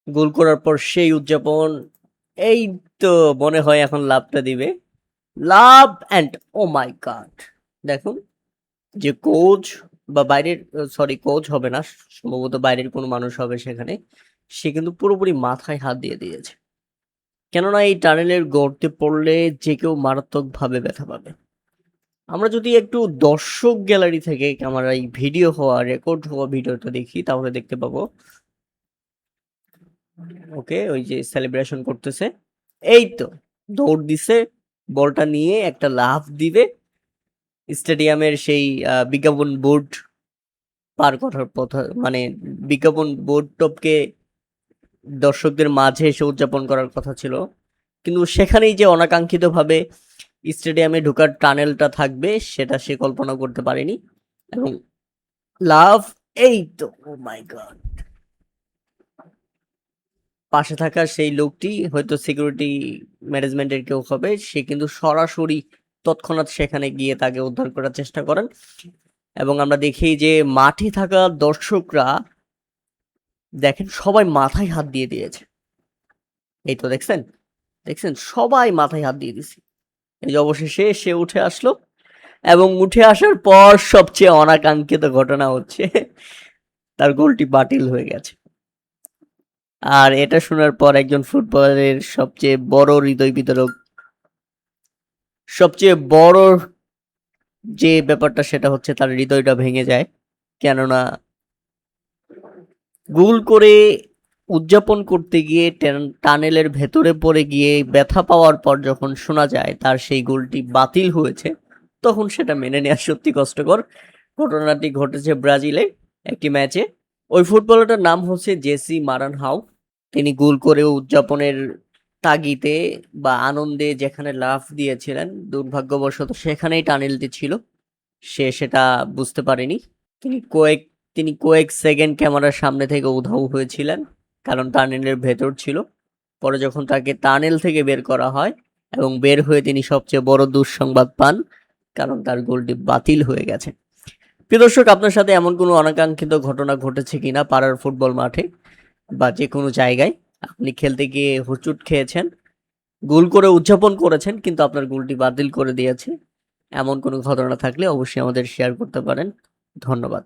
গোল করার পর সেই উদযাপন, এই তো মনে হয় এখন লাভটা দিবে। লাভ অ্যান্ড ও মাই গড! দেখুন যে কোচ বা বাইরের, সরি কোচ হবে না, সম্ভবত বাইরের কোনো মানুষ হবে সেখানে। সে কিন্তু পুরোপুরি মাথায় হাত দিয়ে দিয়েছে। কেননা এই টানেলের গর্তে পড়লে যে কেউ মারাত্মকভাবে ব্যথা পাবে। আমরা যদি একটু দর্শক গ্যালারি থেকে আমার এই ভিডিও হওয়া, রেকর্ড হওয়া ভিডিওটা দেখি তাহলে দেখতে পাবো। ওকে, ওই যে সেলিব্রেশন করতেছে। এই তো দৌড় দিছে, বলটা নিয়ে একটা লাফ দিবে। স্টেডিয়ামের সেই বিজ্ঞাপন বোর্ড পার করার পথ, মানে বিজ্ঞাপন বোর্ড টপকে দর্শকদের মাঝে এসে উদযাপন করার কথা ছিল, কিন্তু সেখানেই যে অনাকাঙ্ক্ষিতভাবে স্টেডিয়ামে ঢোকার টানেলটা থাকবে সেটা সে কল্পনা করতে পারেনি। এবং লাভ, এই তো ও মাই গড! পাশে থাকা সেই লোকটি হয়তো সিকিউরিটি ম্যানেজমেন্টের কেউ হবে, সে কিন্তু সরাসরি তৎক্ষণাৎ সেখানে গিয়ে তাকে উদ্ধার করার চেষ্টা করেন। এবং আমরা দেখি যে মাঠে থাকা দর্শকরা দেখেন সবাই মাথায় হাত দিয়ে দিয়েছে। এই তো দেখছেন, দেখছেন সবাই মাথায় হাত দিয়ে দিছে। এই যে অবশেষে সে উঠে আসলো, এবং উঠে আসার পর সবচেয়ে অনাকাঙ্ক্ষিত ঘটনা হচ্ছে তার গোলটি বাতিল হয়ে গেছে। আর এটা শোনার পর একজন ফুটবলারের সবচেয়ে বড় হৃদয় বিদারক, সবচেয়ে বড় যে ব্যাপারটা সেটা হচ্ছে তার হৃদয়টা ভেঙে যায়। কেননা গোল করে উদযাপন করতে গিয়ে টানেলের ভেতরে পড়ে গিয়ে ব্যথা পাওয়ার পর যখন শোনা যায় তার সেই গোলটি বাতিল হয়েছে, তখন সেটা মেনে নেওয়া সত্যি কষ্টকর। ঘটনাটি ঘটেছে ব্রাজিলে একটি ম্যাচে। ওই ফুটবলারটার নাম হচ্ছে জেসি মারানহাউ। তিনি গোল করে উদযাপনের তাগিদে বা আনন্দে যেখানে লাফ দিয়েছিলেন, দুর্ভাগ্যবশত সেখানেই টানেলটি ছিল। সে সেটা বুঝতে পারেনি। তিনি কয়েক তিনি কয়েক সেকেন্ড ক্যামেরার সামনে থেকে উধাও হয়েছিলেন, কারণ টানেলের ভেতর ছিল। পরে যখন তাকে টানেল থেকে বের করা হয় এবং বের হয়ে তিনি সবচেয়ে বড় দুঃসংবাদ পান, কারণ তার গোলটি বাতিল হয়ে গেছে। প্রিয় দর্শক, আপনার সাথে এমন কোনো অনাকাঙ্ক্ষিত ঘটনা ঘটেছে কিনা পাড়ার ফুটবল মাঠে বা যে কোনো জায়গায় আপনি খেলতে গিয়ে হোঁচট খেয়েছেন, গোল করে উদযাপন করেছেন কিন্তু আপনার গোলটি বাতিল করে দিয়েছে? এমন কোনো ঘটনা থাকলে অবশ্যই আমাদের শেয়ার করতে পারেন। ধন্যবাদ।